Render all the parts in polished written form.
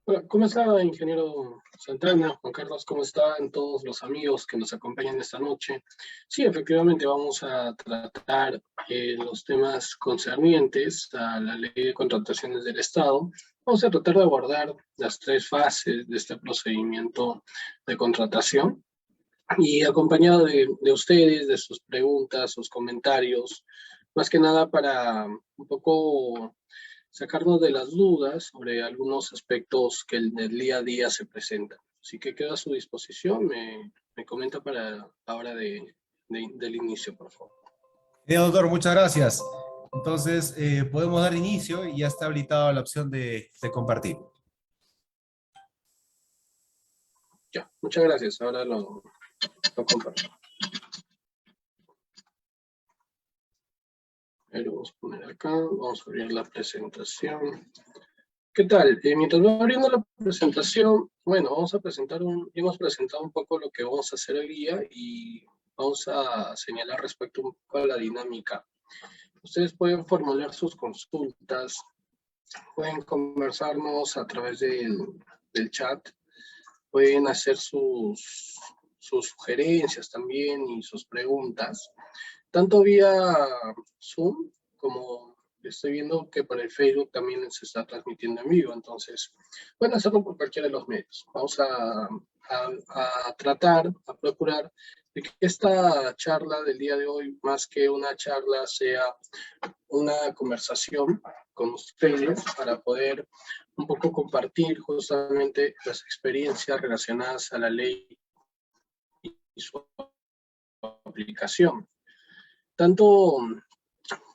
Hola, ¿cómo está, ingeniero Santana? Juan Carlos, ¿cómo están todos los amigos que nos acompañan esta noche? Sí, efectivamente vamos a tratar los temas concernientes a la ley de contrataciones del Estado. Vamos a tratar de abordar las tres fases de este procedimiento de contratación y acompañado de ustedes, de sus preguntas, sus comentarios, más que nada para un poco sacarnos de las dudas sobre algunos aspectos que en el día a día se presentan. Así que queda a su disposición, me comenta para la hora del inicio, por favor. Bien, doctor, muchas gracias. Entonces, podemos dar inicio y ya está habilitada la opción de compartir. Ya, muchas gracias, ahora lo comparto. Lo vamos a poner acá, vamos a abrir la presentación. ¿Qué tal? Mientras voy abriendo la presentación, bueno, hemos presentado un poco lo que vamos a hacer hoy día y vamos a señalar respecto un poco a la dinámica. Ustedes pueden formular sus consultas, pueden conversarnos a través del chat, pueden hacer sus sugerencias también y sus preguntas, tanto vía Zoom como estoy viendo que por el Facebook también se está transmitiendo en vivo, entonces pueden hacerlo por cualquiera de los medios. Vamos a tratar, a procurar de que esta charla del día de hoy, más que una charla, sea una conversación con ustedes para poder un poco compartir justamente las experiencias relacionadas a la ley y su aplicación. Tanto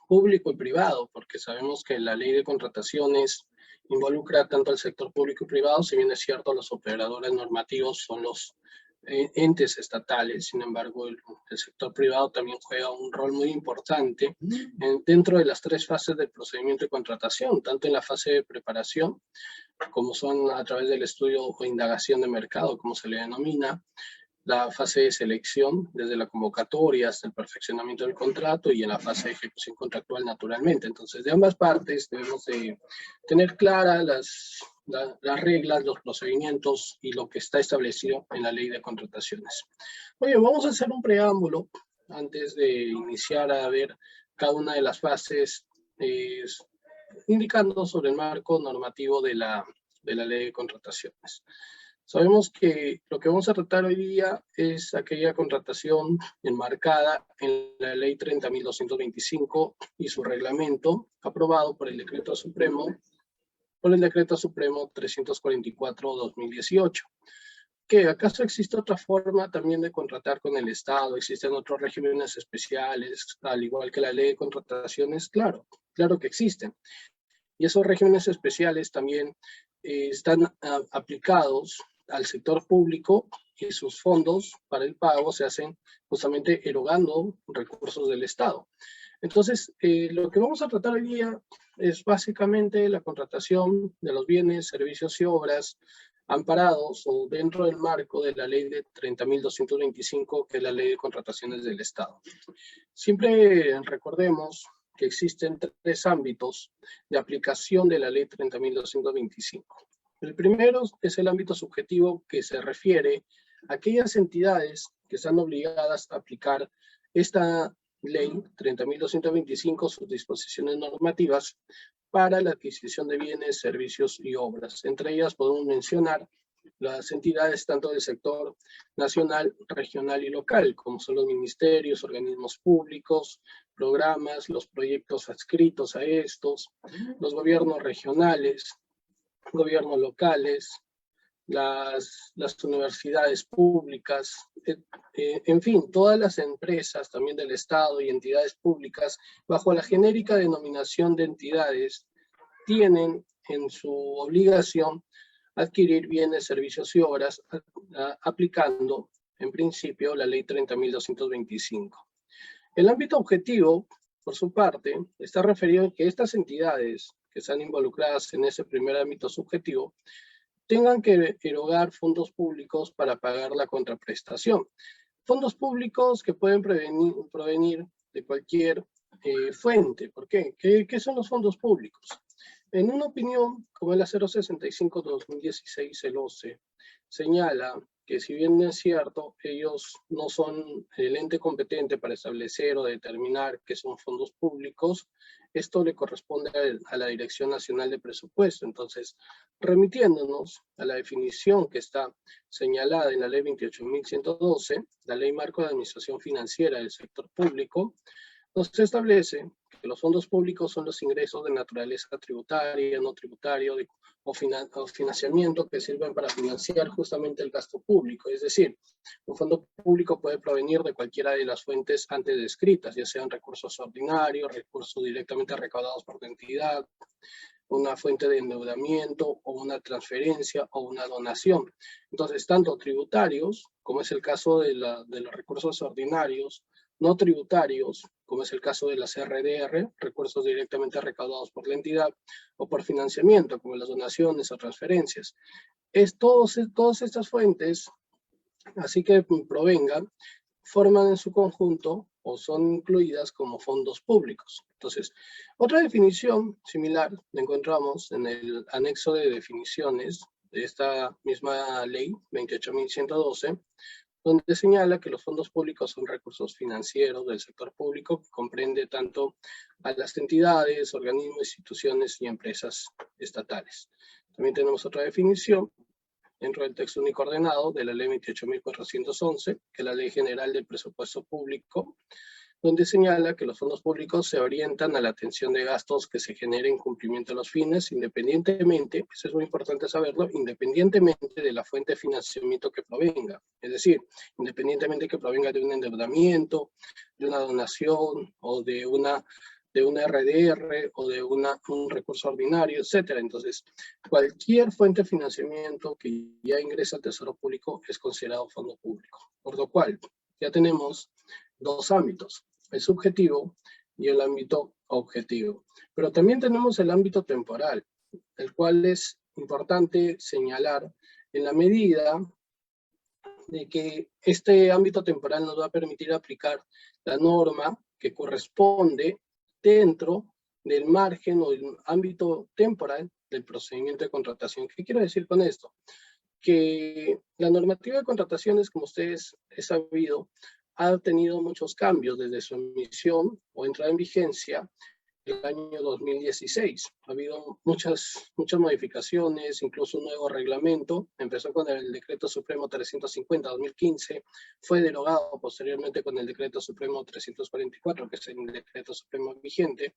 público y privado, porque sabemos que la ley de contrataciones involucra tanto al sector público y privado, si bien es cierto, los operadores normativos son los entes estatales, sin embargo, el sector privado también juega un rol muy importante dentro de las tres fases del procedimiento de contratación, tanto en la fase de preparación, como son a través del estudio o indagación de mercado, como se le denomina, la fase de selección, desde la convocatoria hasta el perfeccionamiento del contrato y en la fase de ejecución contractual naturalmente. Entonces, de ambas partes debemos de tener claras las reglas, los procedimientos y lo que está establecido en la ley de contrataciones. Oye, vamos a hacer un preámbulo antes de iniciar a ver cada una de las fases, indicando sobre el marco normativo de la ley de contrataciones. Sabemos que lo que vamos a tratar hoy día es aquella contratación enmarcada en la Ley 30.225 y su reglamento, aprobado por el Decreto Supremo 344/2018. ¿Qué? ¿Acaso existe otra forma también de contratar con el Estado? ¿Existen otros regímenes especiales, al igual que la Ley de Contrataciones? Claro, claro que existen. Y esos regímenes especiales también están aplicados al sector público y sus fondos para el pago se hacen justamente erogando recursos del Estado. Entonces, lo que vamos a tratar hoy día es básicamente la contratación de los bienes, servicios y obras amparados o dentro del marco de la ley de 30.225, que es la ley de contrataciones del Estado. Siempre recordemos que existen tres ámbitos de aplicación de la ley 30.225. El primero es el ámbito subjetivo, que se refiere a aquellas entidades que están obligadas a aplicar esta ley 30.225, sus disposiciones normativas, para la adquisición de bienes, servicios y obras. Entre ellas podemos mencionar las entidades tanto del sector nacional, regional y local, como son los ministerios, organismos públicos, programas, los proyectos adscritos a estos, los gobiernos regionales, gobiernos locales, las universidades públicas, en fin, todas las empresas también del Estado y entidades públicas, bajo la genérica denominación de entidades, tienen en su obligación adquirir bienes, servicios y obras aplicando, en principio, la ley 30.225. El ámbito objetivo, por su parte, está referido a que estas entidades que están involucradas en ese primer ámbito subjetivo tengan que erogar fondos públicos para pagar la contraprestación. Fondos públicos que pueden provenir de cualquier fuente. ¿Por qué? ¿Qué son los fondos públicos? En una opinión, como la 065-2016, el OCE, señala que si bien es cierto, ellos no son el ente competente para establecer o determinar qué son fondos públicos, esto le corresponde a la Dirección Nacional de Presupuesto. Entonces, remitiéndonos a la definición que está señalada en la Ley 28.112, la Ley Marco de Administración Financiera del Sector Público, nos establece que los fondos públicos son los ingresos de naturaleza tributaria, no tributario o financiamiento que sirven para financiar justamente el gasto público. Es decir, un fondo público puede provenir de cualquiera de las fuentes antes descritas, ya sean recursos ordinarios, recursos directamente recaudados por la entidad, una fuente de endeudamiento o una transferencia o una donación. Entonces, tanto tributarios, como es el caso de los recursos ordinarios, no tributarios, como es el caso de las RDR, recursos directamente recaudados por la entidad, o por financiamiento, como las donaciones o transferencias. Todas estas fuentes, así que provengan, forman en su conjunto o son incluidas como fondos públicos. Entonces, otra definición similar la encontramos en el anexo de definiciones de esta misma ley, 28.112, donde señala que los fondos públicos son recursos financieros del sector público que comprende tanto a las entidades, organismos, instituciones y empresas estatales. También tenemos otra definición dentro del texto único ordenado de la Ley 28.411, que es la Ley General del Presupuesto Público, donde señala que los fondos públicos se orientan a la atención de gastos que se generen en cumplimiento de los fines, independientemente, eso es muy importante saberlo, independientemente de la fuente de financiamiento que provenga. Es decir, independientemente que provenga de un endeudamiento, de una donación o de una RDR o de un recurso ordinario, etc. Entonces, cualquier fuente de financiamiento que ya ingresa al Tesoro Público es considerado fondo público. Por lo cual, ya tenemos dos ámbitos, el subjetivo y el ámbito objetivo. Pero también tenemos el ámbito temporal, el cual es importante señalar en la medida de que este ámbito temporal nos va a permitir aplicar la norma que corresponde dentro del margen o del ámbito temporal del procedimiento de contratación. ¿Qué quiero decir con esto? Que la normativa de contrataciones, como ustedes han sabido, ha tenido muchos cambios desde su emisión o entrada en vigencia el año 2016. Ha habido muchas modificaciones, incluso un nuevo reglamento. Empezó con el Decreto Supremo 350-2015, fue derogado posteriormente con el Decreto Supremo 344, que es el Decreto Supremo vigente.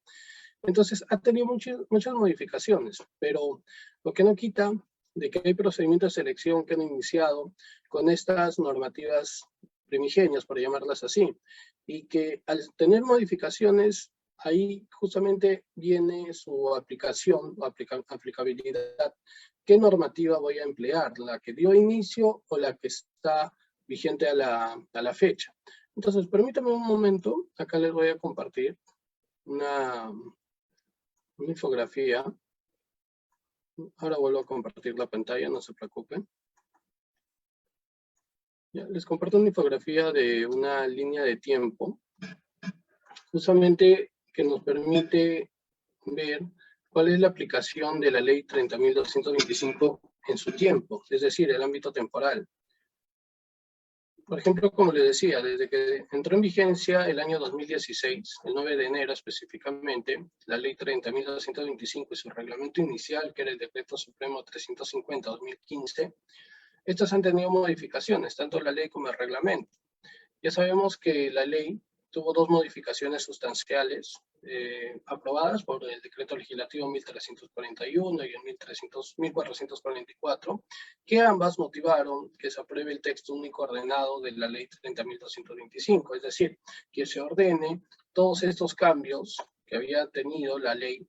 Entonces, ha tenido muchas modificaciones, pero lo que no quita de que hay procedimientos de selección que han iniciado con estas normativas primigenias, por llamarlas así, y que al tener modificaciones, ahí justamente viene su aplicación o aplicabilidad. ¿Qué normativa voy a emplear? ¿La que dio inicio o la que está vigente a la fecha? Entonces, permítame un momento, acá les voy a compartir una infografía. Ahora vuelvo a compartir la pantalla, no se preocupen. Ya, les comparto una infografía de una línea de tiempo, justamente que nos permite ver cuál es la aplicación de la ley 30.225 en su tiempo, es decir, el ámbito temporal. Por ejemplo, como les decía, desde que entró en vigencia el año 2016, el 9 de enero específicamente, la ley 30.225 y su reglamento inicial, que era el Decreto Supremo 350-2015, estas han tenido modificaciones, tanto la ley como el reglamento. Ya sabemos que la ley tuvo dos modificaciones sustanciales aprobadas por el Decreto Legislativo 1341 y el 1444, que ambas motivaron que se apruebe el texto único ordenado de la ley 30.225, es decir, que se ordene todos estos cambios que había tenido la ley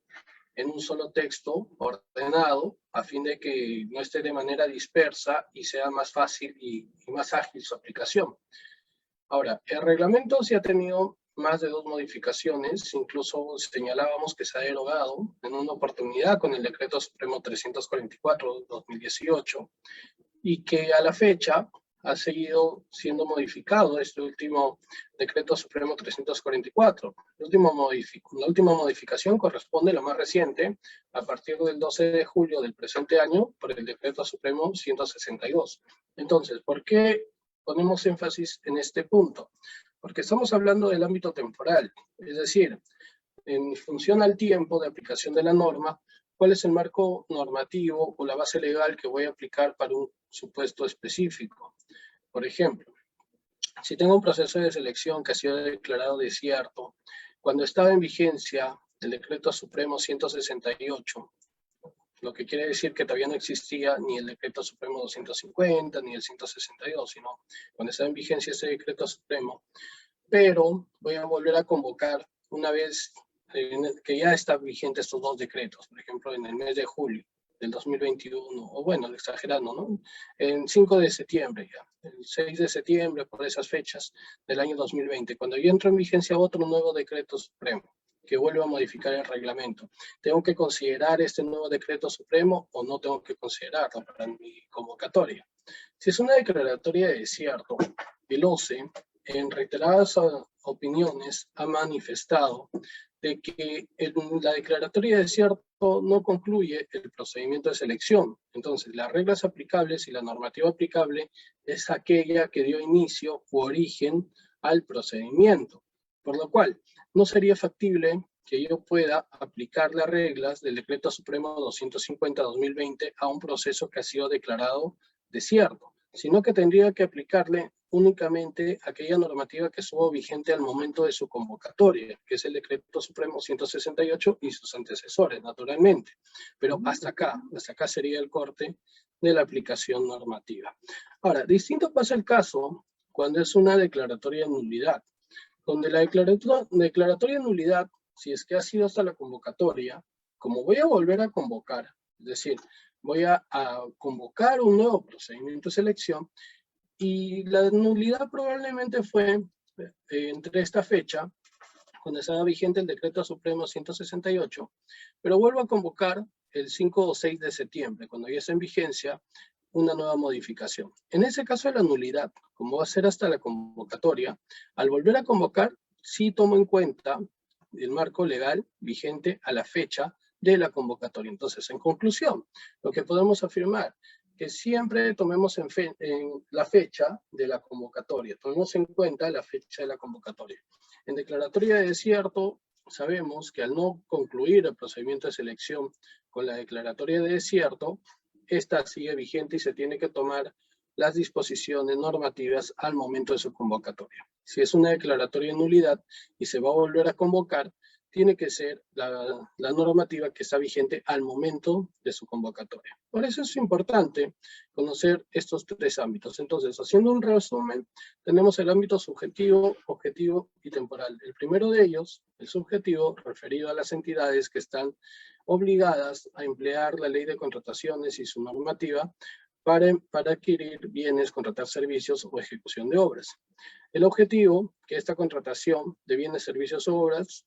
en un solo texto ordenado, a fin de que no esté de manera dispersa y sea más fácil y más ágil su aplicación. Ahora, el reglamento sí ha tenido más de dos modificaciones, incluso señalábamos que se ha derogado en una oportunidad con el Decreto Supremo 344-2018, y que a la fecha ha seguido siendo modificado este último Decreto Supremo 344. La última modificación corresponde, la más reciente, a partir del 12 de julio del presente año, por el Decreto Supremo 162. Entonces, ¿por qué ponemos énfasis en este punto? Porque estamos hablando del ámbito temporal, es decir, en función al tiempo de aplicación de la norma, cuál es el marco normativo o la base legal que voy a aplicar para un supuesto específico. Por ejemplo, si tengo un proceso de selección que ha sido declarado desierto, cuando estaba en vigencia el Decreto Supremo 168, lo que quiere decir que todavía no existía ni el Decreto Supremo 250 ni el 162, sino cuando estaba en vigencia ese Decreto Supremo, pero voy a volver a convocar una vez que ya están vigentes estos dos decretos, por ejemplo, en el mes de julio del 2021, o bueno, exagerando, ¿no? En 5 de septiembre ya, el 6 de septiembre, por esas fechas del año 2020, cuando yo entro en vigencia otro nuevo decreto supremo, que vuelve a modificar el reglamento. ¿Tengo que considerar este nuevo decreto supremo o no tengo que considerarlo para mi convocatoria? Si es una declaratoria de desierto, el OCE, en reiteradas opiniones, ha manifestado de que la declaratoria de desierto no concluye el procedimiento de selección. Entonces, las reglas aplicables y la normativa aplicable es aquella que dio inicio u origen al procedimiento. Por lo cual, no sería factible que yo pueda aplicar las reglas del Decreto Supremo 250-2020 a un proceso que ha sido declarado desierto, sino que tendría que aplicarle únicamente aquella normativa que estuvo vigente al momento de su convocatoria, que es el Decreto Supremo 168 y sus antecesores, naturalmente. Pero hasta acá sería el corte de la aplicación normativa. Ahora, distinto pasa el caso cuando es una declaratoria de nulidad, donde la declaratoria de nulidad, si es que ha sido hasta la convocatoria, como voy a volver a convocar, es decir, voy a convocar un nuevo procedimiento de selección, y la nulidad probablemente fue entre esta fecha, cuando estaba vigente el Decreto Supremo 168, pero vuelvo a convocar el 5 o 6 de septiembre, cuando ya está en vigencia una nueva modificación. En ese caso de la nulidad, como va a ser hasta la convocatoria, al volver a convocar, sí tomo en cuenta el marco legal vigente a la fecha de la convocatoria. Entonces, en conclusión, lo que podemos afirmar que siempre tomemos en la fecha de la convocatoria, tomemos en cuenta la fecha de la convocatoria. En declaratoria de desierto, sabemos que al no concluir el procedimiento de selección con la declaratoria de desierto, esta sigue vigente y se tiene que tomar las disposiciones normativas al momento de su convocatoria. Si es una declaratoria de nulidad y se va a volver a convocar, tiene que ser la normativa que está vigente al momento de su convocatoria. Por eso es importante conocer estos tres ámbitos. Entonces, haciendo un resumen, tenemos el ámbito subjetivo, objetivo y temporal. El primero de ellos, el subjetivo, referido a las entidades que están obligadas a emplear la ley de contrataciones y su normativa para adquirir bienes, contratar servicios o ejecución de obras. El objetivo, que esta contratación de bienes, servicios o obras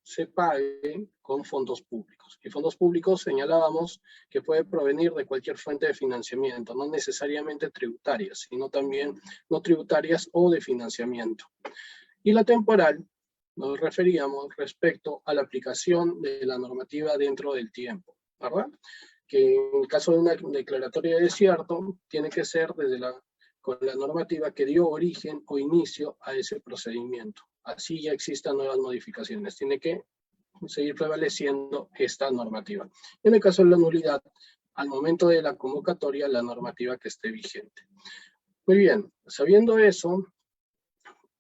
se pague con fondos públicos. Y fondos públicos señalábamos que puede provenir de cualquier fuente de financiamiento, no necesariamente tributarias, sino también no tributarias o de financiamiento. Y la temporal, nos referíamos respecto a la aplicación de la normativa dentro del tiempo, ¿verdad? Que en el caso de una declaratoria de desierto, tiene que ser con la normativa que dio origen o inicio a ese procedimiento. Así ya existan nuevas modificaciones. Tiene que seguir prevaleciendo esta normativa. En el caso de la nulidad, al momento de la convocatoria, la normativa que esté vigente. Muy bien, sabiendo eso,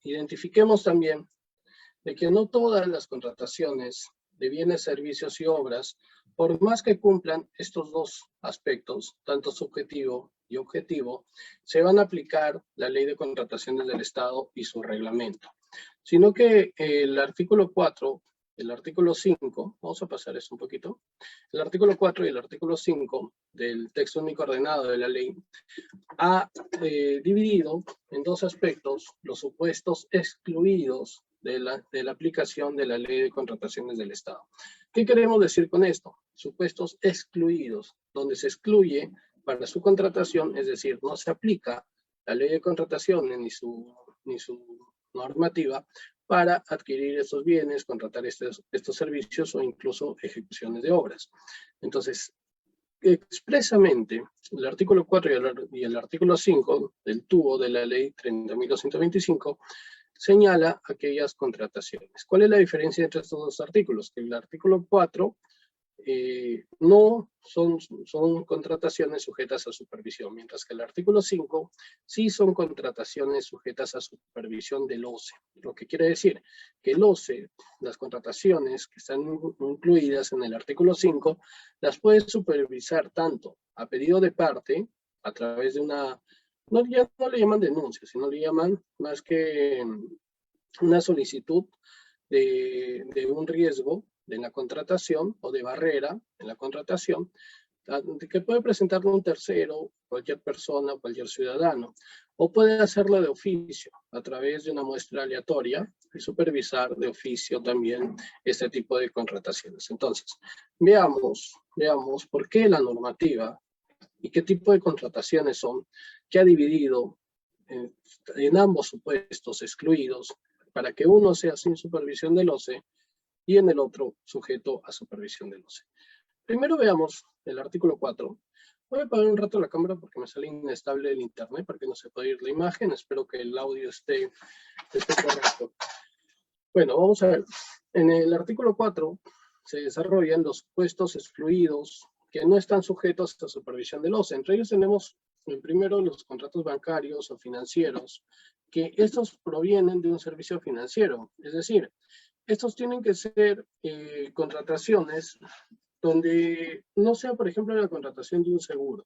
identifiquemos también de que no todas las contrataciones de bienes, servicios y obras, por más que cumplan estos dos aspectos, tanto subjetivo y objetivo, se van a aplicar la Ley de Contrataciones del Estado y su reglamento, sino que el artículo 4, el artículo 5, vamos a pasar eso un poquito, el artículo 4 y el artículo 5 del texto único ordenado de la ley ha dividido en dos aspectos los supuestos excluidos de la aplicación de la Ley de Contrataciones del Estado. ¿Qué queremos decir con esto? Supuestos excluidos, donde se excluye para su contratación, es decir, no se aplica la ley de contrataciones ni su normativa para adquirir estos bienes, contratar estos servicios o incluso ejecuciones de obras. Entonces, expresamente, el artículo 4 y el artículo 5 del TUO de la ley 30.225 señala aquellas contrataciones. ¿Cuál es la diferencia entre estos dos artículos? Que el artículo 4 no son contrataciones sujetas a supervisión, mientras que el artículo 5 sí son contrataciones sujetas a supervisión del OCE. Lo que quiere decir que el OCE, las contrataciones que están incluidas en el artículo 5, las puede supervisar tanto a pedido de parte, a través de una, no le llaman denuncia, sino le llaman más que una solicitud de un riesgo de la contratación o de barrera en la contratación, que puede presentarlo un tercero, cualquier persona, cualquier ciudadano, o puede hacerlo de oficio a través de una muestra aleatoria y supervisar de oficio también este tipo de contrataciones. Entonces, veamos por qué la normativa y qué tipo de contrataciones son, que ha dividido en ambos supuestos excluidos para que uno sea sin supervisión del OCE y en el otro sujeto a supervisión del OCE. Primero veamos el artículo 4. Voy a apagar un rato la cámara porque me sale inestable el internet, para que no se pueda ir la imagen. Espero que el audio esté correcto. Bueno, vamos a ver. En el artículo 4 se desarrollan los supuestos excluidos que no están sujetos a supervisión del OCE. Entre ellos tenemos, primero, los contratos bancarios o financieros, que estos provienen de un servicio financiero. Es decir, estos tienen que ser contrataciones donde no sea, por ejemplo, la contratación de un seguro,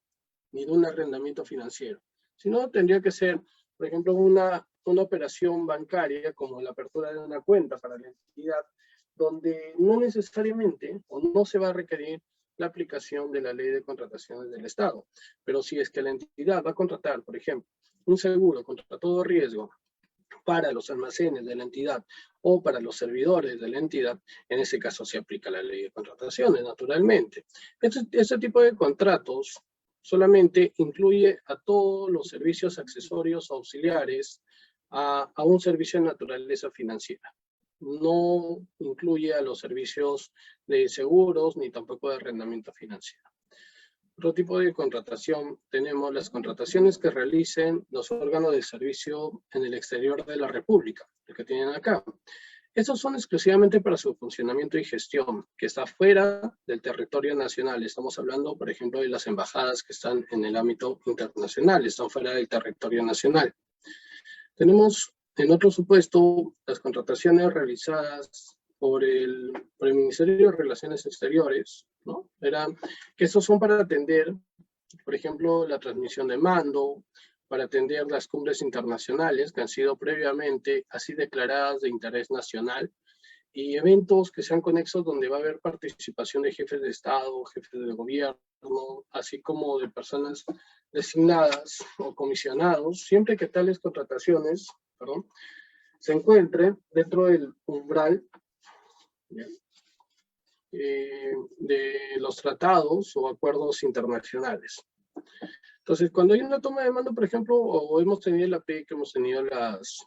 ni de un arrendamiento financiero, sino tendría que ser, por ejemplo, una operación bancaria como la apertura de una cuenta para la entidad, donde no necesariamente o no se va a requerir la aplicación de la ley de contrataciones del Estado. Pero si es que la entidad va a contratar, por ejemplo, un seguro contra todo riesgo para los almacenes de la entidad o para los servidores de la entidad, en ese caso se aplica la ley de contrataciones, naturalmente. Este tipo de contratos solamente incluye a todos los servicios accesorios o auxiliares a un servicio de naturaleza financiera. No incluye a los servicios de seguros ni tampoco de arrendamiento financiero. Otro tipo de contratación, tenemos las contrataciones que realicen los órganos de servicio en el exterior de la República, el que tienen acá. Estos son exclusivamente para su funcionamiento y gestión, que está fuera del territorio nacional. Estamos hablando, por ejemplo, de las embajadas que están en el ámbito internacional, están fuera del territorio nacional. Tenemos, en otro supuesto, las contrataciones realizadas por el Ministerio de Relaciones Exteriores, ¿no? Que estos son para atender, por ejemplo, la transmisión de mando, para atender las cumbres internacionales que han sido previamente así declaradas de interés nacional, y eventos que sean conexos donde va a haber participación de jefes de Estado, jefes de gobierno, así como de personas designadas o comisionados, siempre que tales contrataciones, se encuentren dentro del umbral de los tratados o acuerdos internacionales. Entonces, cuando hay una toma de mando, por ejemplo, o hemos tenido la PEC, hemos tenido las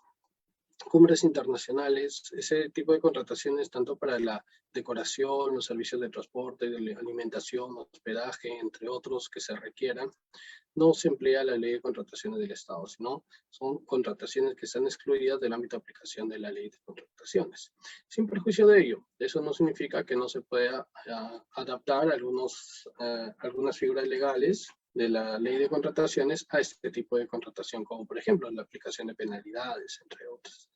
cumbres internacionales, ese tipo de contrataciones, tanto para la decoración, los servicios de transporte, de alimentación, hospedaje, entre otros que se requieran, no se emplea la ley de contrataciones del Estado, sino son contrataciones que están excluidas del ámbito de aplicación de la ley de contrataciones. Sin perjuicio de ello, eso no significa que no se pueda adaptar algunas figuras legales de la ley de contrataciones a este tipo de contratación, como por ejemplo la aplicación de penalidades, entre otras.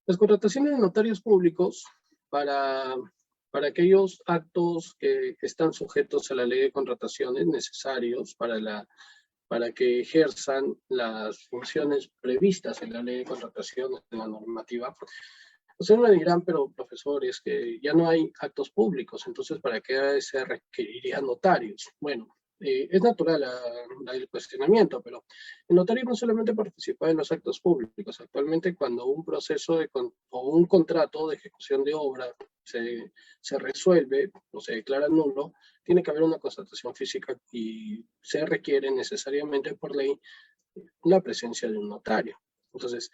Las contrataciones de notarios públicos para aquellos actos que están sujetos a la ley de contrataciones necesarios para que ejerzan las funciones previstas en la ley de contrataciones, en la normativa. Ustedes me dirán, pero profesor, es que ya no hay actos públicos, entonces ¿para qué se requerirían notarios? Bueno, es natural el cuestionamiento, pero el notario no solamente participa en los actos públicos. Actualmente, cuando un proceso o un contrato de ejecución de obra se resuelve o se declara nulo, tiene que haber una constatación física y se requiere necesariamente por ley la presencia de un notario. Entonces,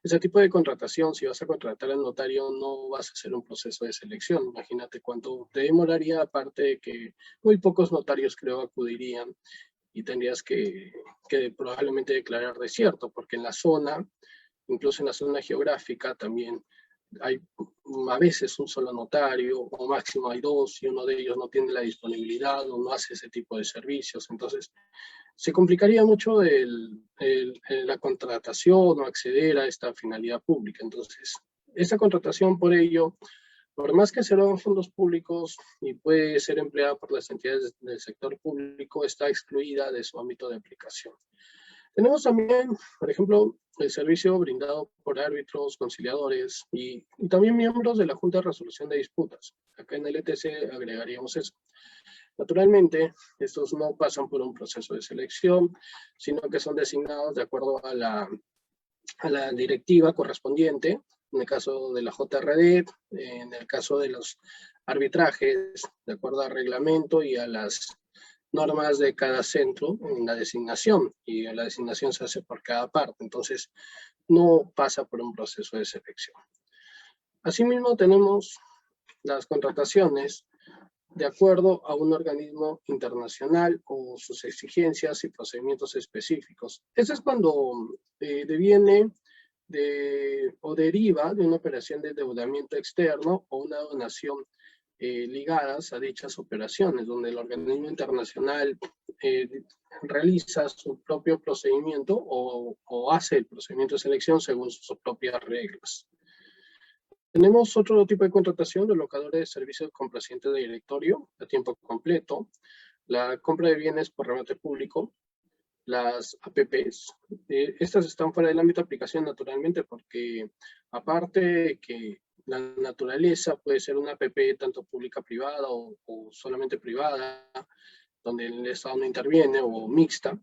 ese tipo de contratación, si vas a contratar al notario, no vas a hacer un proceso de selección. Imagínate cuánto te demoraría, aparte de que muy pocos notarios creo acudirían y tendrías que probablemente declarar desierto, porque en la zona, incluso en la zona geográfica también hay a veces un solo notario, o máximo hay dos, y uno de ellos no tiene la disponibilidad o no hace ese tipo de servicios. Entonces, se complicaría mucho la contratación o acceder a esta finalidad pública. Entonces, esta contratación por ello, por más que se lo dan fondos públicos y puede ser empleada por las entidades del sector público, está excluida de su ámbito de aplicación. Tenemos también, por ejemplo, el servicio brindado por árbitros, conciliadores y también miembros de la Junta de Resolución de Disputas. Acá en el ETC agregaríamos eso. Naturalmente, estos no pasan por un proceso de selección, sino que son designados de acuerdo a la directiva correspondiente, en el caso de la JRD, en el caso de los arbitrajes, de acuerdo al reglamento y a las normas de cada centro en la designación, y la designación se hace por cada parte, entonces no pasa por un proceso de selección. Asimismo, tenemos las contrataciones de acuerdo a un organismo internacional o sus exigencias y procedimientos específicos. Eso es cuando deviene o deriva de una operación de endeudamiento externo o una donación ligadas a dichas operaciones, donde el organismo internacional realiza su propio procedimiento o hace el procedimiento de selección según sus propias reglas. Tenemos otro tipo de contratación de locadores de servicios complacientes de directorio a tiempo completo, la compra de bienes por remate público, las APPs. Estas están fuera del ámbito de aplicación naturalmente porque aparte de que la naturaleza puede ser una APP tanto pública-privada o solamente privada, donde el Estado no interviene, o mixta,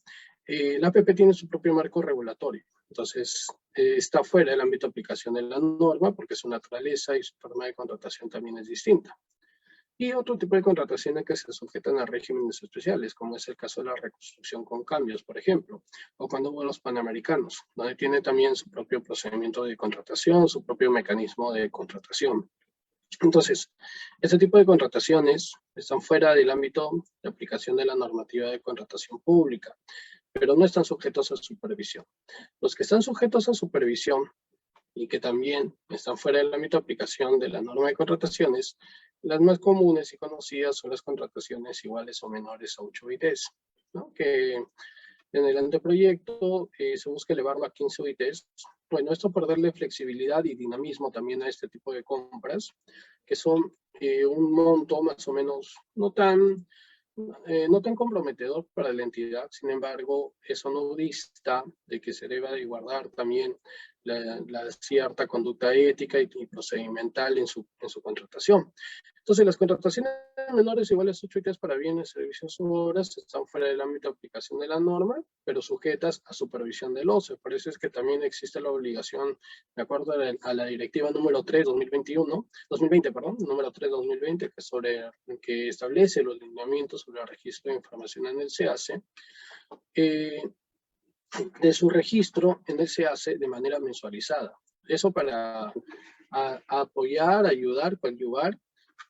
la APP tiene su propio marco regulatorio. Entonces, está fuera del ámbito de aplicación de la norma porque su naturaleza y su forma de contratación también es distinta. Y otro tipo de contrataciones que se sujetan a regímenes especiales, como es el caso de la reconstrucción con cambios, por ejemplo, o cuando hubo los panamericanos, donde tiene también su propio procedimiento de contratación, su propio mecanismo de contratación. Entonces, este tipo de contrataciones están fuera del ámbito de aplicación de la normativa de contratación pública, pero no están sujetos a supervisión. Los que están sujetos a supervisión y que también están fuera del ámbito de aplicación de la norma de contrataciones, las más comunes y conocidas son las contrataciones iguales o menores a 8 UITs, ¿no? Que en el anteproyecto se busca elevarlo a 15 UITs. Bueno, esto por darle flexibilidad y dinamismo también a este tipo de compras, que son un monto más o menos no tan comprometedor para la entidad. Sin embargo, eso no dista de que se deba de guardar también la cierta conducta ética y procedimental en su contratación. Entonces, las contrataciones menores iguales a 8 UITs para bienes, servicios u obras están fuera del ámbito de aplicación de la norma, pero sujetas a supervisión del OCE. Por eso es que también existe la obligación, de acuerdo a la directiva número 3, 2020, número 3, 2020, que establece los lineamientos sobre el registro de información en el SEACE, de su registro en el SEACE de manera mensualizada. Eso para apoyar, ayudar, coadyuvar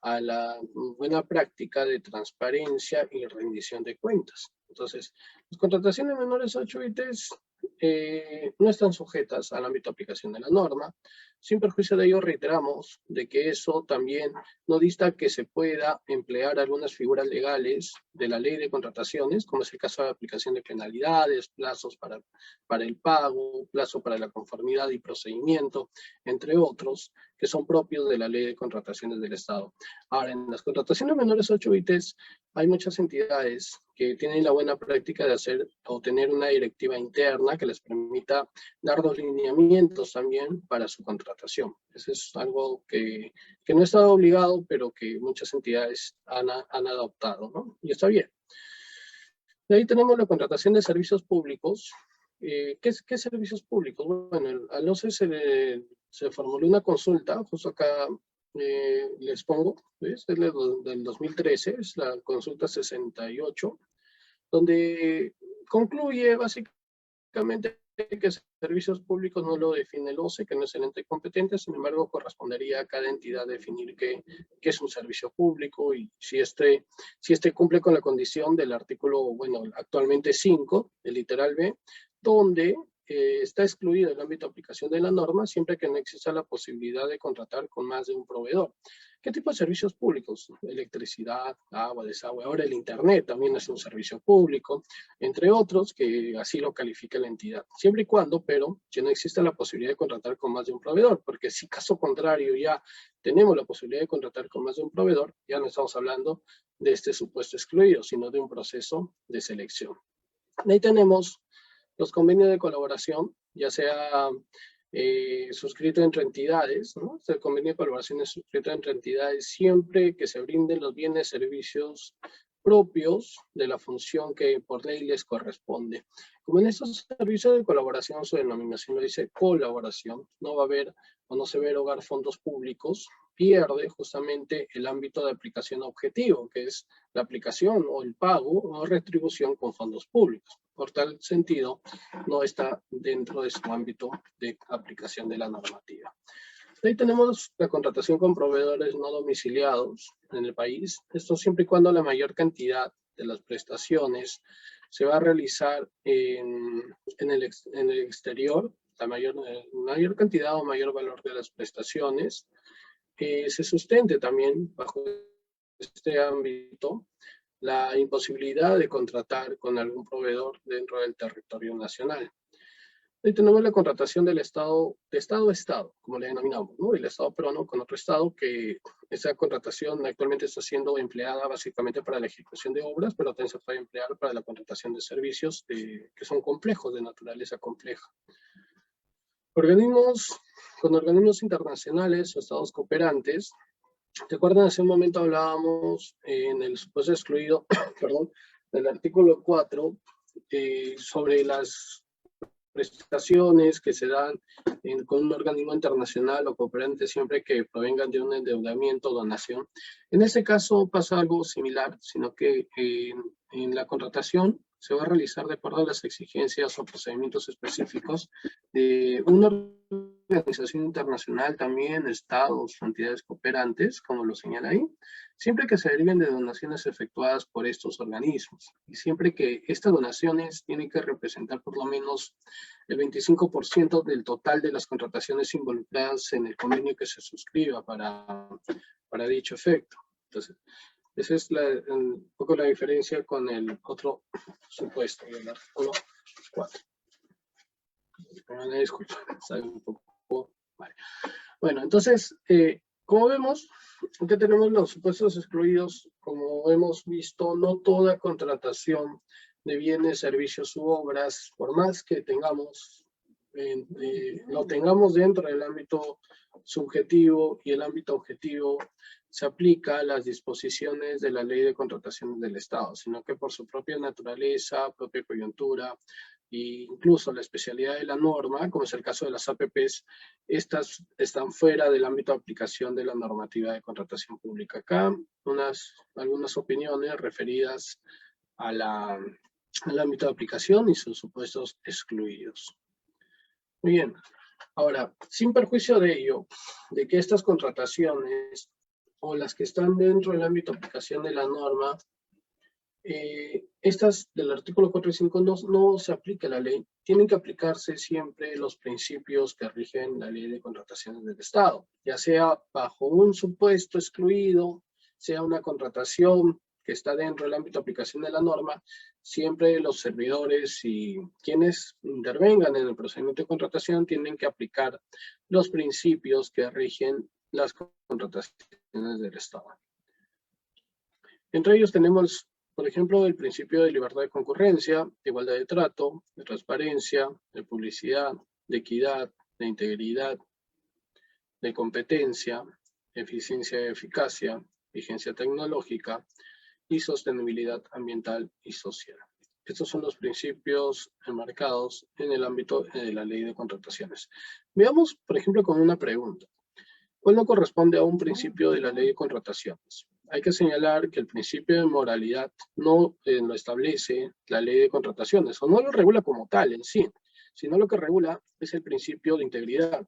a la buena práctica de transparencia y rendición de cuentas. Entonces, las contrataciones menores a 8 UITs no están sujetas al ámbito de aplicación de la norma. Sin perjuicio de ello, reiteramos de que eso también no dista que se pueda emplear algunas figuras legales de la ley de contrataciones, como es el caso de aplicación de penalidades, plazos para el pago, plazo para la conformidad y procedimiento, entre otros, que son propios de la ley de contrataciones del Estado. Ahora, en las contrataciones menores a 8 UITs, hay muchas entidades que tienen la buena práctica de hacer o tener una directiva interna que les permita dar los lineamientos también para su contratación. Eso es algo que no está obligado, pero que muchas entidades han adoptado, ¿no? Y está bien. De ahí tenemos la contratación de servicios públicos. ¿Qué servicios públicos? Bueno, al OCE se formuló una consulta, justo acá les pongo, ¿ves? Es del 2013, es la consulta 68, donde concluye básicamente Básicamente que servicios públicos no lo define el OCE, que no es el ente competente, sin embargo correspondería a cada entidad definir qué es un servicio público y si este cumple con la condición del artículo, bueno, actualmente 5, el literal B, donde está excluido el ámbito de aplicación de la norma siempre que no exista la posibilidad de contratar con más de un proveedor. ¿Qué tipo de servicios públicos? Electricidad, agua, desagüe. Ahora el Internet también es un servicio público, entre otros, que así lo califica la entidad. Siempre y cuando, pero, que no exista la posibilidad de contratar con más de un proveedor, porque si caso contrario ya tenemos la posibilidad de contratar con más de un proveedor, ya no estamos hablando de este supuesto excluido, sino de un proceso de selección. Ahí tenemos los convenios de colaboración, ya sea suscrito entre entidades, ¿no? El convenio de colaboración es suscrito entre entidades siempre que se brinden los bienes y servicios propios de la función que por ley les corresponde. Como en estos servicios de colaboración, su denominación lo dice colaboración, no va a haber o no se va a erogar fondos públicos, pierde justamente el ámbito de aplicación objetivo, que es la aplicación o el pago o retribución con fondos públicos. Por tal sentido, no está dentro de su ámbito de aplicación de la normativa. Ahí tenemos la contratación con proveedores no domiciliados en el país. Esto siempre y cuando la mayor cantidad de las prestaciones se va a realizar en el exterior, la mayor cantidad o mayor valor de las prestaciones se sustente también bajo este ámbito la imposibilidad de contratar con algún proveedor dentro del territorio nacional. Ahí tenemos la contratación del Estado, de Estado a Estado, como le denominamos, ¿no? El Estado peruano con otro Estado, que esa contratación actualmente está siendo empleada básicamente para la ejecución de obras, pero también se puede emplear para la contratación de servicios que son complejos, de naturaleza compleja. Con organismos internacionales o estados cooperantes. ¿Te acuerdan? Hace un momento hablábamos en el supuesto excluido, perdón, del artículo 4, sobre las prestaciones que se dan con un organismo internacional o cooperante siempre que provengan de un endeudamiento o donación. En ese caso pasa algo similar, sino que en la contratación se va a realizar de acuerdo a las exigencias o procedimientos específicos de una organización internacional, también estados o entidades cooperantes, como lo señala ahí, siempre que se deriven de donaciones efectuadas por estos organismos y siempre que estas donaciones tienen que representar por lo menos el 25% del total de las contrataciones involucradas en el convenio que se suscriba para dicho efecto. Entonces, esa es un poco la diferencia con el otro supuesto del artículo 4. Disculpa, sabe un poco. Vale. Bueno, entonces, como vemos, aquí tenemos los supuestos excluidos. Como hemos visto, no toda contratación de bienes, servicios u obras, por más que lo tengamos dentro del ámbito subjetivo y el ámbito objetivo, se aplica a las disposiciones de la Ley de Contrataciones del Estado, sino que por su propia naturaleza, propia coyuntura, e incluso la especialidad de la norma, como es el caso de las APPs, estas están fuera del ámbito de aplicación de la normativa de contratación pública. Acá, algunas opiniones referidas al ámbito de aplicación y sus supuestos excluidos. Muy bien. Ahora, sin perjuicio de ello, de que estas contrataciones o las que están dentro del ámbito de aplicación de la norma, estas del artículo 4 y 5 no se aplica la ley, tienen que aplicarse siempre los principios que rigen la ley de contrataciones del Estado, ya sea bajo un supuesto excluido, sea una contratación que está dentro del ámbito de aplicación de la norma, siempre los servidores y quienes intervengan en el procedimiento de contratación tienen que aplicar los principios que rigen las contrataciones del Estado. Entre ellos tenemos, por ejemplo, el principio de libertad de concurrencia, de igualdad de trato, de transparencia, de publicidad, de equidad, de integridad, de competencia, eficiencia y eficacia, vigencia tecnológica y sostenibilidad ambiental y social. Estos son los principios enmarcados en el ámbito de la ley de contrataciones. Veamos, por ejemplo, con una pregunta. ¿Cuál no corresponde a un principio de la ley de contrataciones? hay que señalar que el principio de moralidad no lo establece la ley de contrataciones, o no lo regula como tal en sí, sino lo que regula es el principio de integridad,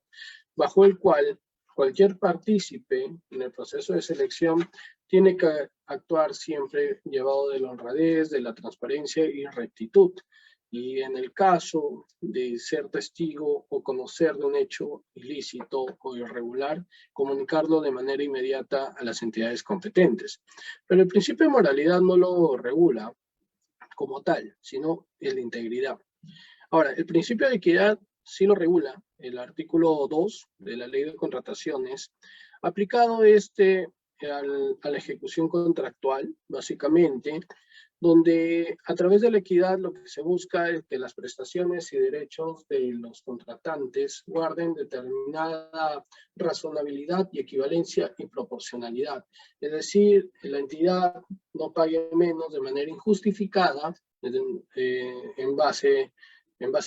bajo el cual cualquier partícipe en el proceso de selección tiene que actuar siempre llevado de la honradez, de la transparencia y rectitud. Y en el caso de ser testigo o conocer de un hecho ilícito o irregular, comunicarlo de manera inmediata a las entidades competentes. Pero el principio de moralidad no lo regula como tal, sino el de integridad. Ahora, el principio de equidad sí lo regula el artículo 2 de la Ley de Contrataciones, aplicado a la ejecución contractual, básicamente, donde a través de la equidad lo que se busca es que las prestaciones y derechos de los contratantes guarden determinada razonabilidad y equivalencia y proporcionalidad. Es decir, la entidad no pague menos de manera injustificada en base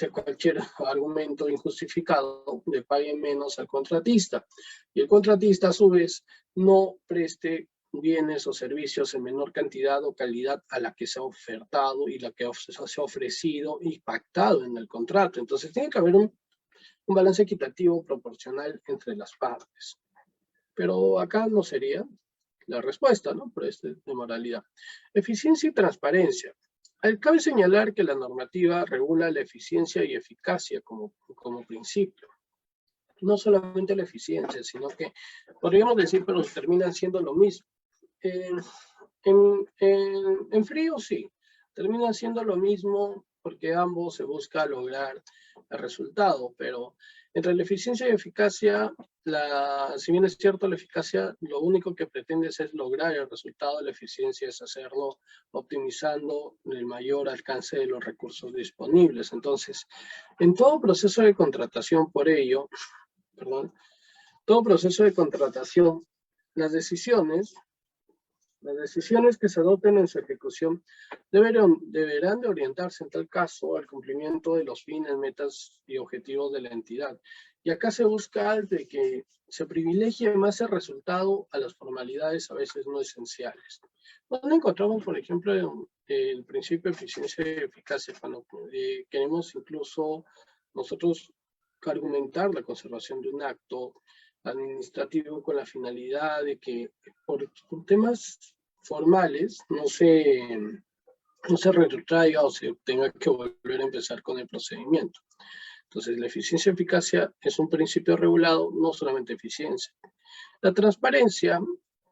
a cualquier argumento injustificado, le paguen menos al contratista. Y el contratista, a su vez, no preste bienes o servicios en menor cantidad o calidad a la que se ha ofertado y la que se ha ofrecido y pactado en el contrato. Entonces tiene que haber un balance equitativo proporcional entre las partes. Pero acá no sería la respuesta, ¿no? Por de moralidad. Eficiencia y transparencia. Cabe señalar que la normativa regula la eficiencia y eficacia como principio. No solamente la eficiencia, sino que podríamos decir, pero terminan siendo lo mismo. En frío sí, terminan siendo lo mismo porque ambos se busca lograr el resultado, pero entre la eficiencia y eficacia, si bien es cierto la eficacia, lo único que pretendes es lograr el resultado, la eficiencia es hacerlo optimizando el mayor alcance de los recursos disponibles. Entonces, en todo proceso de contratación, todo proceso de contratación, las decisiones que se adopten en su ejecución deberán de orientarse en tal caso al cumplimiento de los fines, metas y objetivos de la entidad. Y acá se busca de que se privilegie más el resultado a las formalidades a veces no esenciales. ¿Dónde encontramos, por ejemplo, el principio de eficiencia y eficacia? Cuando queremos incluso nosotros argumentar la conservación de un acto administrativo con la finalidad de que por temas formales no se retrotraiga o se tenga que volver a empezar con el procedimiento. Entonces, la eficiencia y eficacia es un principio regulado, no solamente eficiencia. La transparencia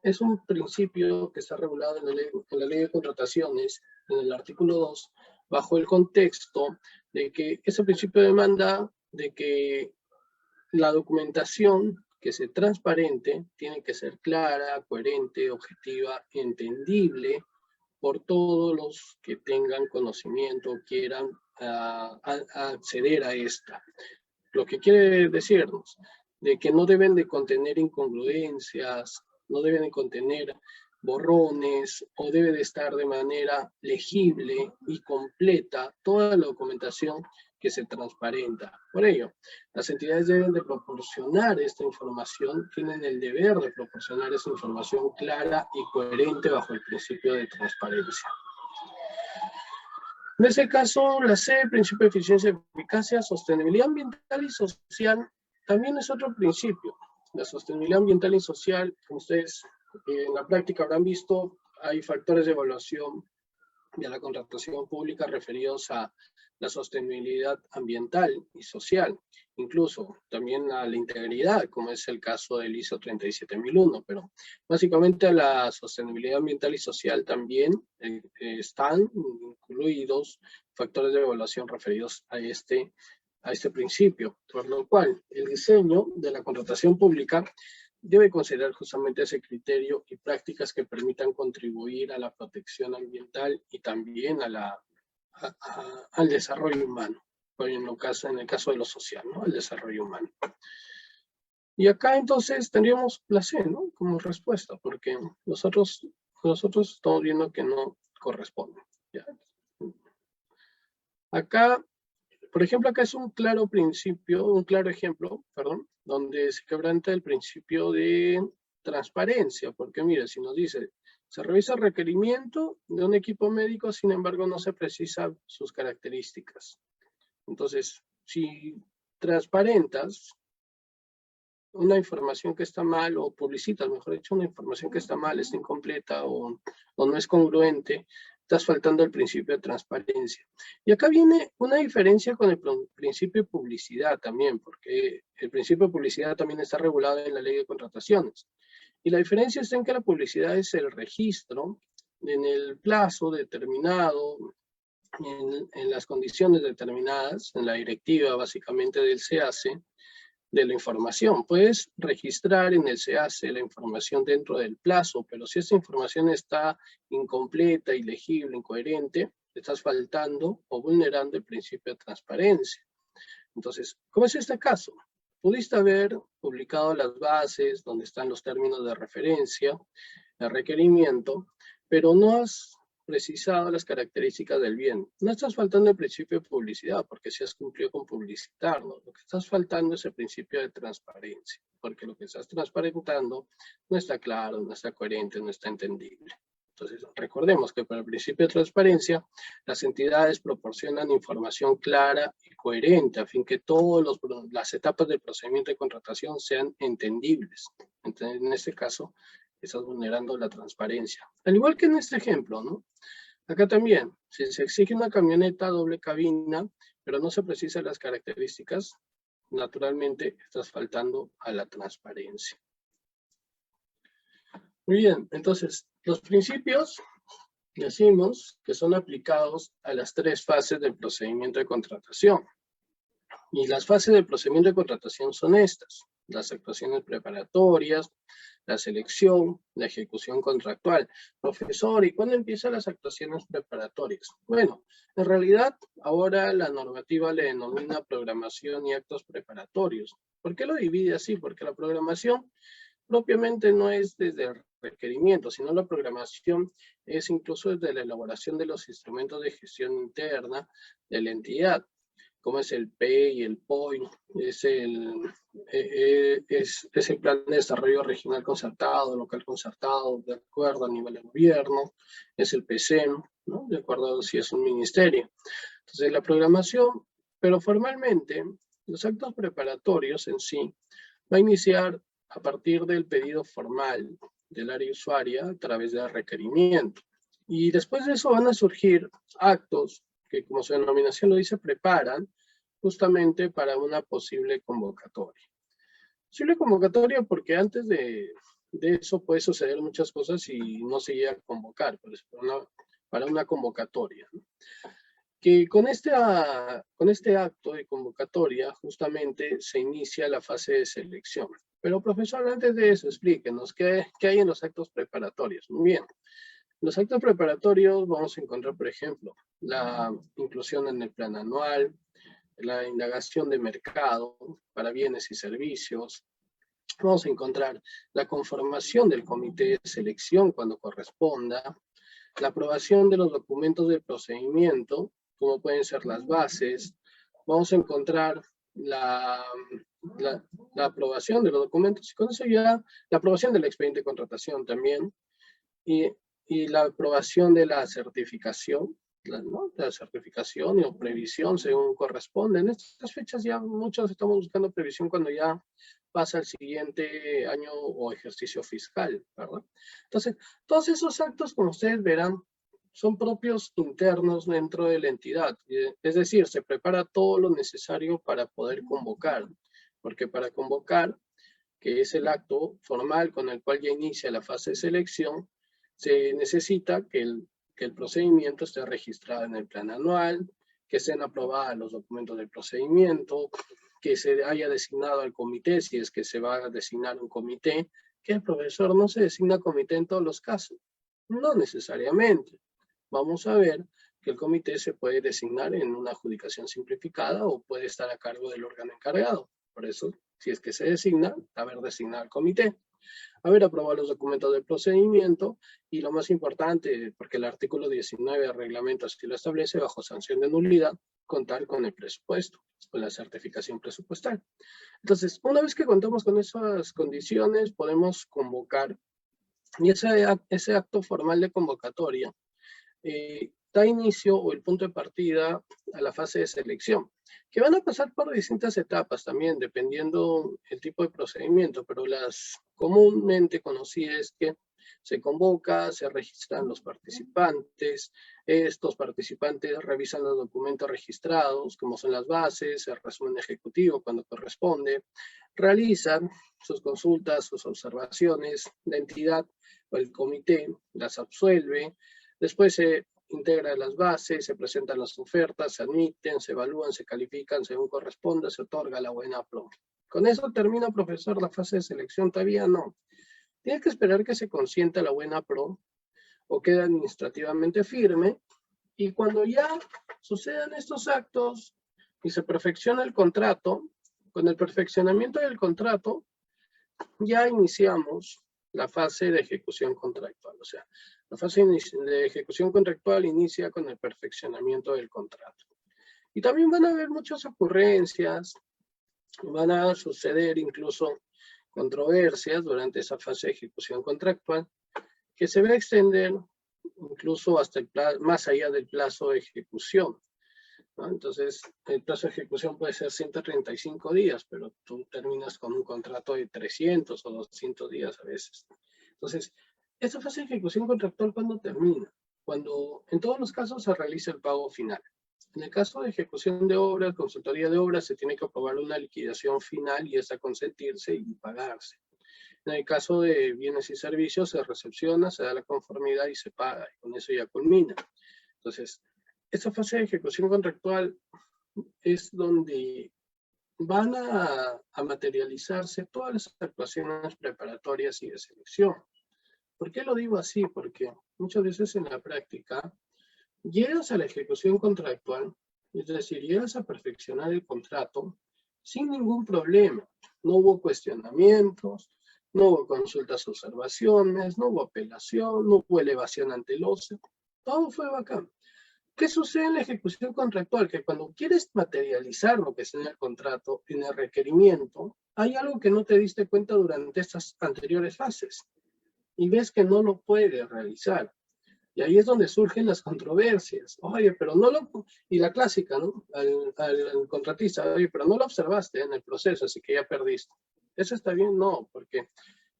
es un principio que está regulado en la ley de contrataciones, en el artículo 2, bajo el contexto de que ese principio demanda de que la documentación que sea transparente tiene que ser clara, coherente, objetiva, entendible por todos los que tengan conocimiento o quieran acceder a esta. Lo que quiere decirnos de que no deben de contener incongruencias, no deben de contener borrones, o debe de estar de manera legible y completa toda la documentación que se transparenta. Por ello, las entidades deben de proporcionar esta información, tienen el deber de proporcionar esa información clara y coherente bajo el principio de transparencia. En ese caso, la C, principio de eficiencia y eficacia, sostenibilidad ambiental y social, también es otro principio. La sostenibilidad ambiental y social, como ustedes en la práctica habrán visto, hay factores de evaluación de la contratación pública referidos a la sostenibilidad ambiental y social, incluso también a la integridad, como es el caso del ISO 37001, pero básicamente a la sostenibilidad ambiental y social también están incluidos factores de evaluación referidos a este principio, por lo cual el diseño de la contratación pública debe considerar justamente ese criterio y prácticas que permitan contribuir a la protección ambiental y también al desarrollo humano, en el caso de lo social, ¿no? El desarrollo humano. Y acá entonces tendríamos la C, ¿no? Como respuesta, porque nosotros estamos viendo que no corresponde, ¿ya? Acá, por ejemplo, acá es un claro ejemplo, donde se quebranta el principio de transparencia, porque mira, si nos dice, Se revisa el requerimiento de un equipo médico, sin embargo, no se precisan sus características. Entonces, si transparentas una información que está mal, o publicitas, mejor dicho, una información que está mal, está incompleta o no es congruente, estás faltando el principio de transparencia. Y acá viene una diferencia con el principio de publicidad también, porque el principio de publicidad también está regulado en la ley de contrataciones. Y la diferencia está en que la publicidad es el registro en el plazo determinado, en las condiciones determinadas, en la directiva básicamente del SEACE, de la información. Puedes registrar en el SEACE la información dentro del plazo, pero si esa información está incompleta, ilegible, incoherente, estás faltando o vulnerando el principio de transparencia. Entonces, ¿cómo es este caso? Pudiste haber publicado las bases donde están los términos de referencia, el requerimiento, pero no has precisado las características del bien. No estás faltando el principio de publicidad, porque si has cumplido con publicitarlo. Lo que estás faltando es el principio de transparencia, porque lo que estás transparentando no está claro, no está coherente, no está entendible. Entonces, recordemos que para el principio de transparencia, las entidades proporcionan información clara y coherente, a fin que todas las etapas del procedimiento de contratación sean entendibles. Entonces, en este caso, estás vulnerando la transparencia. Al igual que en este ejemplo, ¿no? Acá también, si se exige una camioneta doble cabina, pero no se precisan las características, naturalmente estás faltando a la transparencia. Muy bien, entonces, los principios, decimos que son aplicados a las 3 fases del procedimiento de contratación. Y las fases del procedimiento de contratación son estas: las actuaciones preparatorias, la selección, la ejecución contractual. Profesor, ¿y cuándo empiezan las actuaciones preparatorias? Bueno, en realidad ahora la normativa le denomina programación y actos preparatorios. ¿Por qué lo divide así? Porque la programación propiamente no es desde el requerimiento, sino la programación es incluso desde la elaboración de los instrumentos de gestión interna de la entidad, como es el P y el POI, es el plan de desarrollo regional concertado, local concertado, de acuerdo a nivel de gobierno, es el PCM, ¿no? De acuerdo a si es un ministerio. Entonces la programación, pero formalmente, los actos preparatorios en sí, va a iniciar a partir del pedido formal del área usuaria a través del requerimiento. Y después de eso van a surgir actos que, como su denominación lo dice, preparan justamente para una posible convocatoria. Posible convocatoria porque antes de eso puede suceder muchas cosas y no se llega a convocar, pues, para una convocatoria, ¿no? Que con este acto de convocatoria justamente se inicia la fase de selección. Pero profesor, antes de eso, explíquenos qué hay en los actos preparatorios. Muy bien. En los actos preparatorios vamos a encontrar, por ejemplo, la inclusión en el plan anual, la indagación de mercado para bienes y servicios. Vamos a encontrar la conformación del comité de selección cuando corresponda, la aprobación de los documentos de procedimiento, como pueden ser las bases. Vamos a encontrar la aprobación de los documentos, y con eso ya la aprobación del expediente de contratación también, y la aprobación de la certificación, ¿no? La certificación o previsión según corresponde. En estas fechas ya muchos estamos buscando previsión cuando ya pasa el siguiente año o ejercicio fiscal, ¿verdad? Entonces, todos esos actos, como ustedes verán, son propios internos dentro de la entidad. Es decir, se prepara todo lo necesario para poder convocar, porque para convocar, que es el acto formal con el cual ya inicia la fase de selección, se necesita que el procedimiento esté registrado en el plan anual, que estén aprobados los documentos del procedimiento, que se haya designado al comité, si es que se va a designar un comité, que el profesor no se designa comité en todos los casos. No necesariamente. Vamos a ver que el comité se puede designar en una adjudicación simplificada o puede estar a cargo del órgano encargado. Por eso, si es que se designa, haber designado al comité, haber aprobado los documentos del procedimiento y lo más importante, porque el artículo 19 del reglamento así lo establece, bajo sanción de nulidad, contar con el presupuesto, con la certificación presupuestal. Entonces, una vez que contamos con esas condiciones, podemos convocar Y ese acto formal de convocatoria da inicio o el punto de partida a la fase de selección, que van a pasar por distintas etapas también, dependiendo el tipo de procedimiento, pero las comúnmente conocidas es que se convoca, se registran los participantes, estos participantes revisan los documentos registrados, como son las bases, el resumen ejecutivo cuando corresponde, realizan sus consultas, sus observaciones, la entidad o el comité las absuelve, después se integra las bases, se presentan las ofertas, se admiten, se evalúan, se califican según corresponda, se otorga la buena aprobación. ¿Con eso termina, profesor, la fase de selección? Todavía no. Tiene que esperar que se consienta la buena pro o quede administrativamente firme, y cuando ya sucedan estos actos y se perfecciona el contrato, con el perfeccionamiento del contrato ya iniciamos la fase de ejecución contractual. O sea, la fase de ejecución contractual inicia con el perfeccionamiento del contrato. Y también van a haber muchas ocurrencias, van a suceder incluso controversias durante esa fase de ejecución contractual, que se va a extender incluso hasta más allá del plazo de ejecución, ¿no? Entonces, el plazo de ejecución puede ser 135 días, pero tú terminas con un contrato de 300 o 200 días a veces. Entonces, esta fase de ejecución contractual, ¿cuándo termina? Cuando en todos los casos se realiza el pago final. En el caso de ejecución de obras, consultoría de obras, se tiene que aprobar una liquidación final y esa consentirse y pagarse. En el caso de bienes y servicios, se recepciona, se da la conformidad y se paga, y con eso ya culmina. Entonces, esta fase de ejecución contractual es donde van a materializarse todas las actuaciones preparatorias y de selección. ¿Por qué lo digo así? Porque muchas veces en la práctica llegas a la ejecución contractual, es decir, llegas a perfeccionar el contrato sin ningún problema. No hubo cuestionamientos, no hubo consultas, observaciones, no hubo apelación, no hubo elevación ante el OCE. Todo fue bacán. ¿Qué sucede en la ejecución contractual? Que cuando quieres materializar lo que está en el contrato, en el requerimiento, hay algo que no te diste cuenta durante estas anteriores fases y ves que no lo puedes realizar. Y ahí es donde surgen las controversias. Oye, pero no lo... Y la clásica, ¿no? Al contratista, oye, pero no lo observaste en el proceso, así que ya perdiste. ¿Eso está bien? No, porque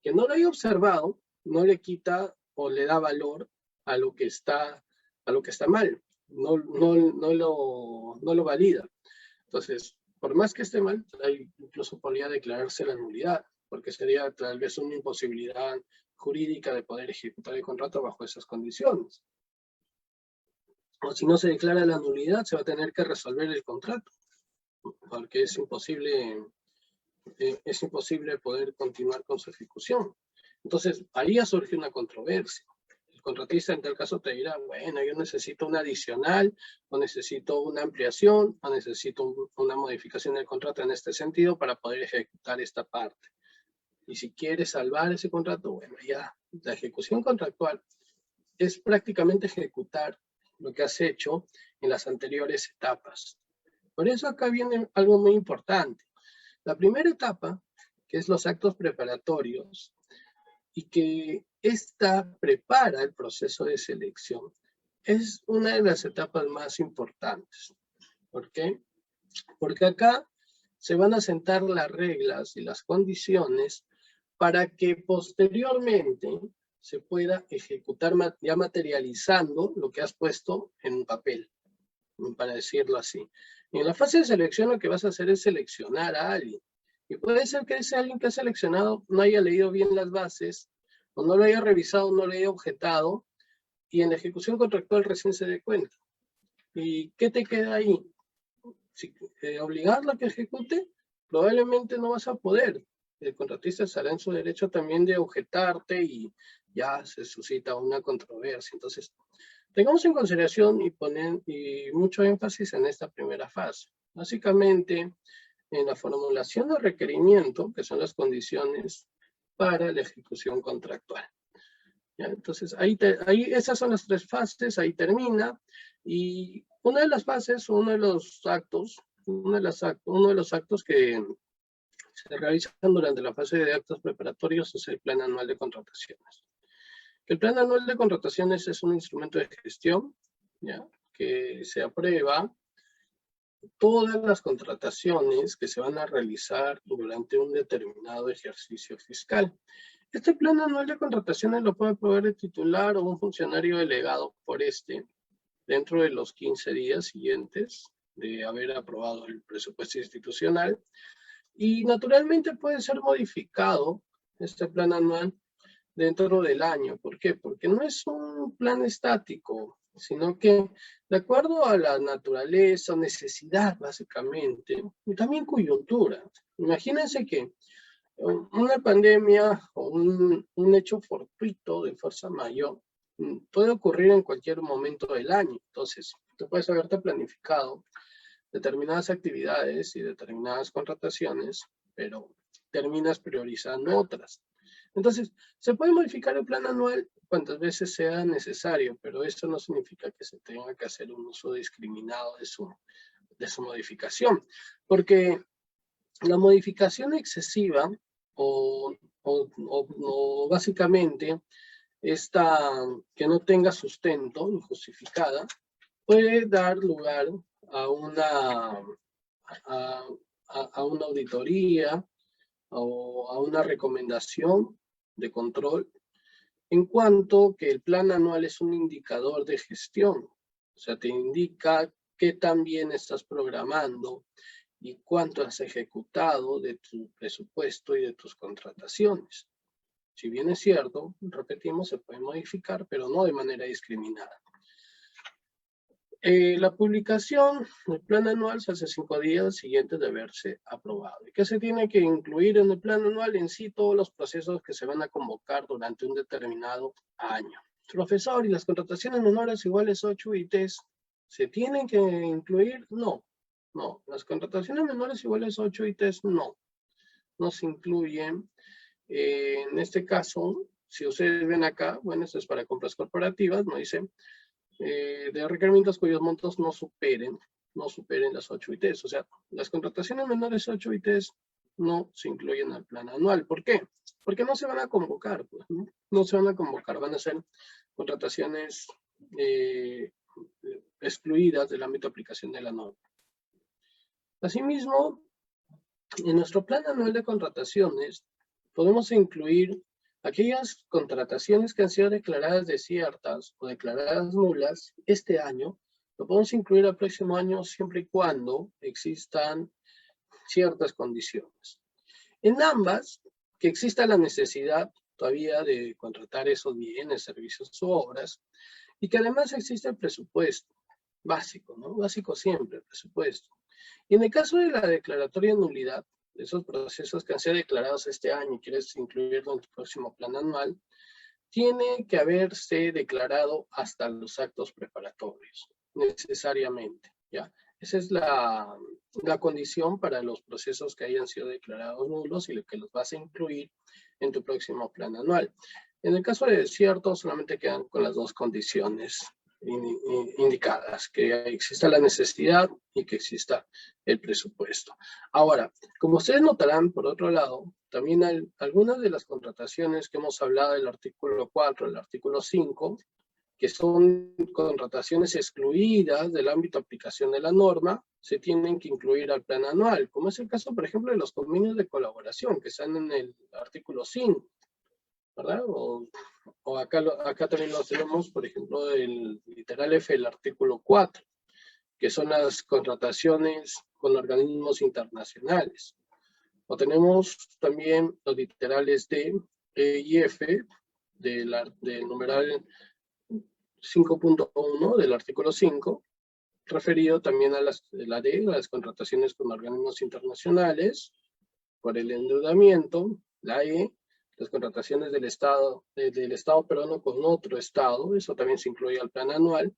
que no lo haya observado no le quita o le da valor a lo que está mal. No lo valida. Entonces, por más que esté mal, incluso podría declararse la nulidad, porque sería tal vez una imposibilidad jurídica de poder ejecutar el contrato bajo esas condiciones. O si no se declara la nulidad, se va a tener que resolver el contrato, porque es imposible poder continuar con su ejecución. Entonces, ahí ya surge una controversia. El contratista en tal caso te dirá, bueno, yo necesito un adicional, o necesito una ampliación, o necesito una modificación del contrato en este sentido para poder ejecutar esta parte. Y si quieres salvar ese contrato, bueno, ya la ejecución contractual es prácticamente ejecutar lo que has hecho en las anteriores etapas. Por eso acá viene algo muy importante. La primera etapa, que es los actos preparatorios, y que esta prepara el proceso de selección, es una de las etapas más importantes. ¿Por qué? Porque acá se van a sentar las reglas y las condiciones para que posteriormente se pueda ejecutar ya materializando lo que has puesto en un papel, para decirlo así. Y en la fase de selección lo que vas a hacer es seleccionar a alguien. Y puede ser que ese alguien que has seleccionado no haya leído bien las bases, o no lo haya revisado, no lo haya objetado, y en la ejecución contractual recién se dé cuenta. ¿Y qué te queda ahí? Si obligarlo a que ejecute, probablemente no vas a poder. El contratista estará en su derecho también de objetarte y ya se suscita una controversia. Entonces, tengamos en consideración y mucho énfasis en esta primera fase. Básicamente, en la formulación de requerimiento, que son las condiciones para la ejecución contractual. ¿Ya? Entonces, esas son las tres fases, ahí termina. Y una de las fases, uno de los actos que se realizan durante la fase de actos preparatorios es el plan anual de contrataciones. Que el plan anual de contrataciones es un instrumento de gestión, ¿ya?, que se aprueba todas las contrataciones que se van a realizar durante un determinado ejercicio fiscal. Este plan anual de contrataciones lo puede aprobar el titular o un funcionario delegado por este dentro de los 15 días siguientes de haber aprobado el presupuesto institucional, y naturalmente puede ser modificado este plan anual dentro del año. ¿Por qué? Porque no es un plan estático, sino que de acuerdo a la naturaleza, necesidad básicamente, y también coyuntura. Imagínense que una pandemia o un hecho fortuito de fuerza mayor puede ocurrir en cualquier momento del año. Entonces, tú puedes haberte planificado determinadas actividades y determinadas contrataciones, pero terminas priorizando otras. Entonces, se puede modificar el plan anual cuantas veces sea necesario, pero eso no significa que se tenga que hacer un uso discriminado de su modificación, porque la modificación excesiva o básicamente esta que no tenga sustento, injustificada, puede dar lugar a una auditoría o a una recomendación de control, en cuanto que el plan anual es un indicador de gestión. O sea, te indica qué tan bien estás programando y cuánto has ejecutado de tu presupuesto y de tus contrataciones. Si bien es cierto, repetimos, se puede modificar, pero no de manera discriminada. La publicación del plan anual se hace 5 días siguientes de haberse aprobado. ¿Y qué se tiene que incluir en el plan anual? En sí, todos los procesos que se van a convocar durante un determinado año. Profesor, ¿y las contrataciones menores iguales 8 ITs se tienen que incluir? No, no. Las contrataciones menores iguales 8 ITs no se incluyen. En este caso, si ustedes ven acá, bueno, esto es para compras corporativas, no dice de requerimientos cuyos montos no superen las 8 ITs. O sea, las contrataciones menores 8 ITs no se incluyen al plan anual. ¿Por qué? Porque no se van a convocar, pues, ¿no? No se van a convocar, van a ser contrataciones excluidas del ámbito de aplicación de la norma. Asimismo, en nuestro plan anual de contrataciones podemos incluir aquellas contrataciones que han sido declaradas desiertas o declaradas nulas este año. Lo podemos incluir al próximo año siempre y cuando existan ciertas condiciones. En ambas, que exista la necesidad todavía de contratar esos bienes, servicios u obras, y que además existe el presupuesto básico, ¿no? Básico siempre, el presupuesto. Y en el caso de la declaratoria de nulidad, de esos procesos que han sido declarados este año y quieres incluirlo en tu próximo plan anual, tiene que haberse declarado hasta los actos preparatorios, necesariamente, ¿ya? Esa es la condición para los procesos que hayan sido declarados nulos y lo que los vas a incluir en tu próximo plan anual. En el caso de desierto, solamente quedan con las dos condiciones indicadas, que exista la necesidad y que exista el presupuesto. Ahora, como ustedes notarán, por otro lado, también hay algunas de las contrataciones que hemos hablado del artículo 4, del artículo 5, que son contrataciones excluidas del ámbito de aplicación de la norma, se tienen que incluir al plan anual, como es el caso, por ejemplo, de los convenios de colaboración, que están en el artículo 5, ¿verdad? O acá también lo tenemos, por ejemplo, el literal F del artículo 4, que son las contrataciones con organismos internacionales. O tenemos también los literales D, E y F del numeral 5.1 del artículo 5, referido también a la D, las contrataciones con organismos internacionales, por el endeudamiento, la E, las contrataciones del Estado peruano con otro Estado, eso también se incluye al plan anual,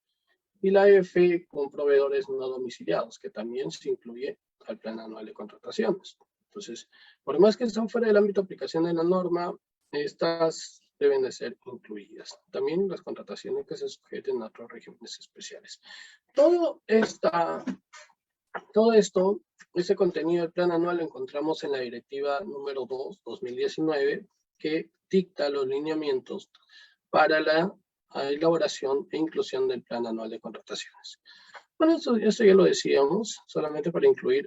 y la F con proveedores no domiciliados, que también se incluye al plan anual de contrataciones. Entonces, por más que están fuera del ámbito de aplicación de la norma, estas deben de ser incluidas. También las contrataciones que se sujeten a otros regímenes especiales. Todo esto, ese contenido del plan anual lo encontramos en la directiva número 2, 2019, que dicta los lineamientos para la elaboración e inclusión del plan anual de contrataciones. Bueno, esto ya lo decíamos, solamente para incluir